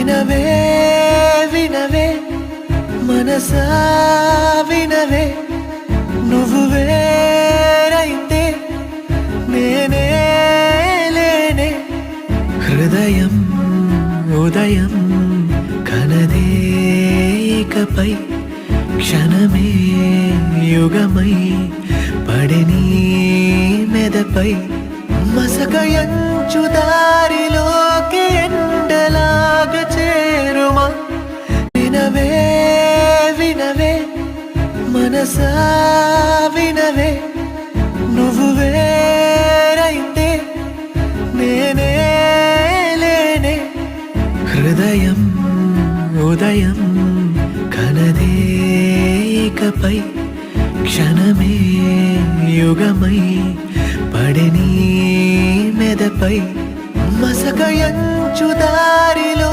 వినవే వినవే మనసా వినవే నువ్వు వేరైతే నేనే లేనే హృదయం ఉదయం కనదే ఇకపై క్షణమే యుగమై పడిని మెదపై మసకయంచు దారిలోకి ఎండలాగా చేరుమా వినవే వినవే మనసా వినవే నువ్వు వేరైతే నేనే లేనే హృదయం ఉదయం కనదే ఇకపై క్షణమే యుగమై పడిని మెదపై మసకయంచు దారిలో